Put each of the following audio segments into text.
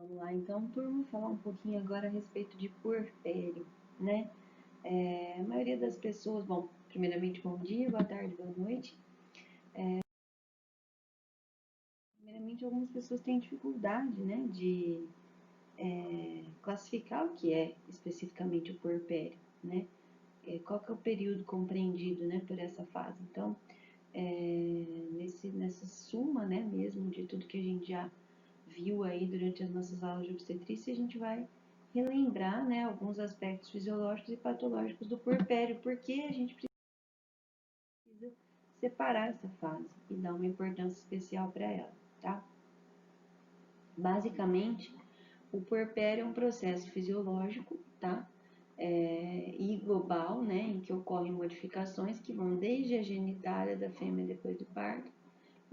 Vamos lá, então, turma, falar um pouquinho agora a respeito de puerpério, né? A maioria das pessoas, bom, primeiramente, bom dia, boa tarde, boa noite. Primeiramente, algumas pessoas têm dificuldade, né, de classificar o que é especificamente o puerpério, né? Qual que é o período compreendido, né, por essa fase. Então, nessa suma, né, mesmo de tudo que a gente já viu aí durante as nossas aulas de obstetrícia, a gente vai relembrar, né, alguns aspectos fisiológicos e patológicos do puerpério, porque a gente precisa separar essa fase e dar uma importância especial para ela, tá? Basicamente, o puerpério é um processo fisiológico, tá? E global, né, em que ocorrem modificações que vão desde a genitália da fêmea depois do parto,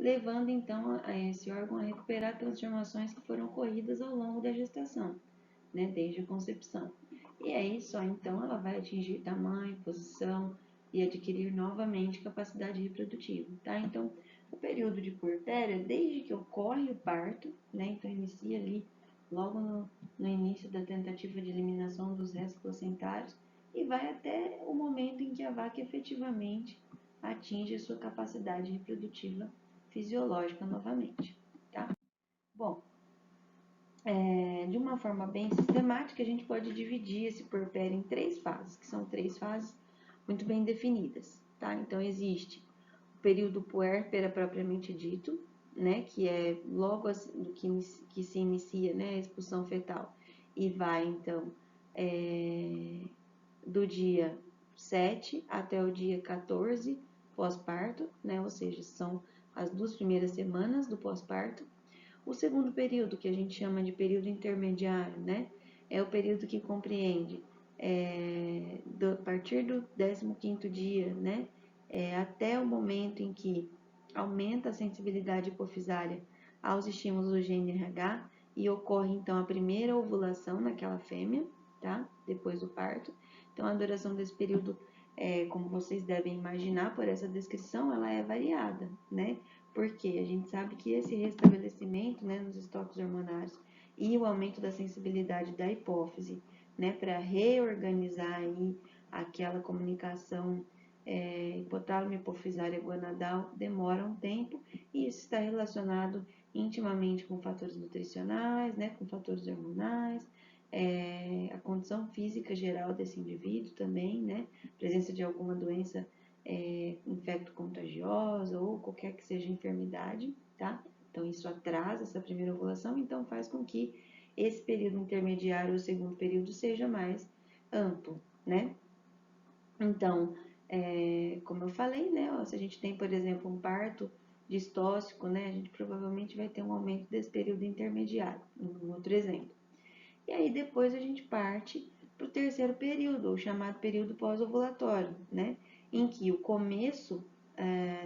levando então a esse órgão a recuperar transformações que foram ocorridas ao longo da gestação, né, desde a concepção. E aí só então ela vai atingir tamanho, posição e adquirir novamente capacidade reprodutiva, tá? Então, o período de puerpério é desde que ocorre o parto, né? Então inicia ali logo no início da tentativa de eliminação dos restos placentários e vai até o momento em que a vaca efetivamente atinge a sua capacidade reprodutiva fisiológica novamente, tá? Bom, de uma forma bem sistemática, a gente pode dividir esse puerpério em três fases, que são três fases muito bem definidas, tá? Então, existe o período puérpera propriamente dito, né, que é logo assim, que se inicia, né, a expulsão fetal e vai, então, do dia 7 até o dia 14 pós-parto, né, ou seja, são as 2 primeiras semanas do pós-parto. O segundo período, que a gente chama de período intermediário, né? É o período que compreende a partir do 15º dia, né? Até o momento em que aumenta a sensibilidade hipofisária aos estímulos do GnRH e ocorre então a primeira ovulação naquela fêmea, tá? Depois do parto. Então a duração desse período, como vocês devem imaginar por essa descrição, ela é variada, né? Porque a gente sabe que esse restabelecimento, né, nos estoques hormonários e o aumento da sensibilidade da hipófise, né, para reorganizar aí aquela comunicação hipotálamo hipofisária guanadal demora um tempo e isso está relacionado intimamente com fatores nutricionais, né, com fatores hormonais, a condição física geral desse indivíduo também, né, presença de alguma doença infecto-contagiosa ou qualquer que seja a enfermidade, tá? Então, isso atrasa essa primeira ovulação, então faz com que esse período intermediário, o segundo período, seja mais amplo, né? Então, como eu falei, né? Se a gente tem, por exemplo, um parto distóxico, né? A gente provavelmente vai ter um aumento desse período intermediário, um outro exemplo. E aí depois a gente parte para o terceiro período, o chamado período pós-ovulatório, né? Em que o começo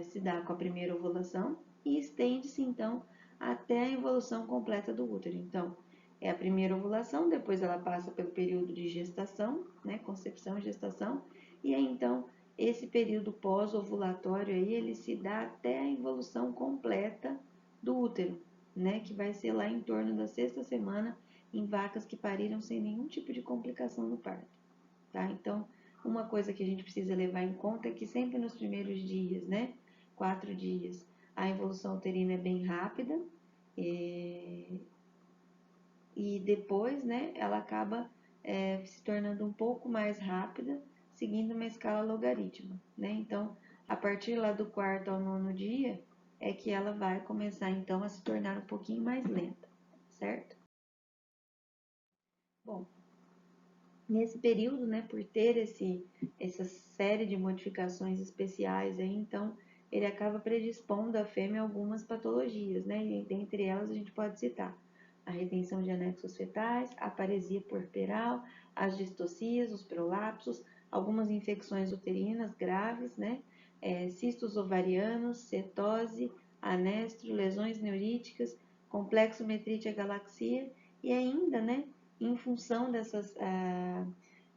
se dá com a primeira ovulação e estende-se então até a evolução completa do útero. Então, é a primeira ovulação, depois ela passa pelo período de gestação, né? Concepção e gestação, e aí então esse período pós-ovulatório aí ele se dá até a evolução completa do útero, né? Que vai ser lá em torno da sexta semana em vacas que pariram sem nenhum tipo de complicação no parto, tá? Então, uma coisa que a gente precisa levar em conta é que sempre nos primeiros dias, né, 4 dias, a evolução uterina é bem rápida e depois, né, ela acaba se tornando um pouco mais rápida, seguindo uma escala logarítmica, né? Então, a partir lá do 4º ao 9º dia, é que ela vai começar, então, a se tornar um pouquinho mais lenta, certo? Bom, nesse período, né, por ter essa série de modificações especiais aí, então ele acaba predispondo a fêmea a algumas patologias, né, e dentre elas a gente pode citar a retenção de anexos fetais, a paresia puerperal, as distocias, os prolapsos, algumas infecções uterinas graves, né, cistos ovarianos, cetose, anestro, lesões neuríticas, complexo metrite agalaxia e ainda, né, em função dessas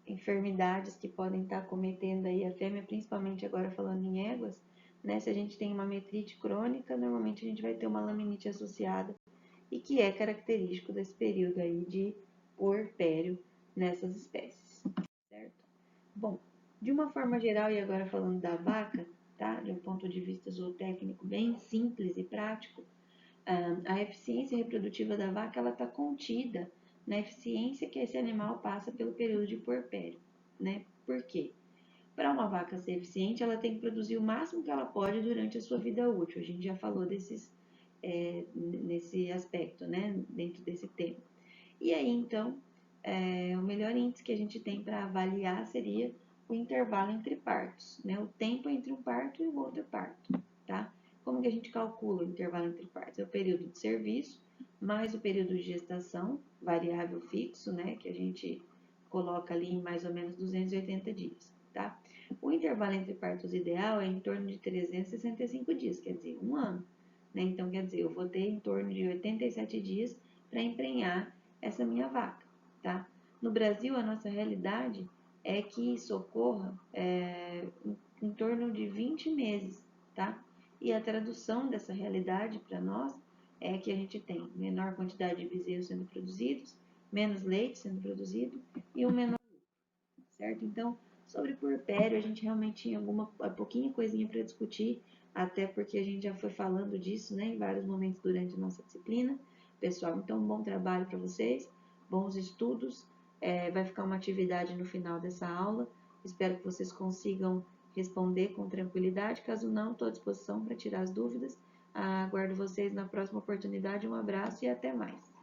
enfermidades que podem estar cometendo aí a fêmea, principalmente agora falando em éguas, né? Se a gente tem uma metrite crônica, normalmente a gente vai ter uma laminite associada e que é característico desse período aí de puerpério nessas espécies, certo? Bom, de uma forma geral, e agora falando da vaca, tá? De um ponto de vista zootécnico bem simples e prático, a eficiência reprodutiva da vaca ela está contida na eficiência que esse animal passa pelo período de puerpério, né? Por quê? Para uma vaca ser eficiente, ela tem que produzir o máximo que ela pode durante a sua vida útil. A gente já falou nesse aspecto, né? Dentro desse tema. E aí, então, o melhor índice que a gente tem para avaliar seria o intervalo entre partos, né? O tempo entre um parto e o outro parto, tá? Como que a gente calcula o intervalo entre partos? É o período de serviço mais o período de gestação, variável fixo, né? Que a gente coloca ali em mais ou menos 280 dias, tá? O intervalo entre partos ideal é em torno de 365 dias, quer dizer, um ano, né? Então, quer dizer, eu vou ter em torno de 87 dias para emprenhar essa minha vaca, tá? No Brasil, a nossa realidade é que isso ocorra em torno de 20 meses, tá? E a tradução dessa realidade para nós é que a gente tem menor quantidade de bezerros sendo produzidos, menos leite sendo produzido e um menor, certo? Então, sobre puerpério, a gente realmente tinha pouquinha coisinha para discutir, até porque a gente já foi falando disso, né, em vários momentos durante a nossa disciplina. Pessoal, então, bom trabalho para vocês, bons estudos. Vai ficar uma atividade no final dessa aula. Espero que vocês consigam responder com tranquilidade. Caso não, estou à disposição para tirar as dúvidas. Aguardo vocês na próxima oportunidade. Um abraço e até mais.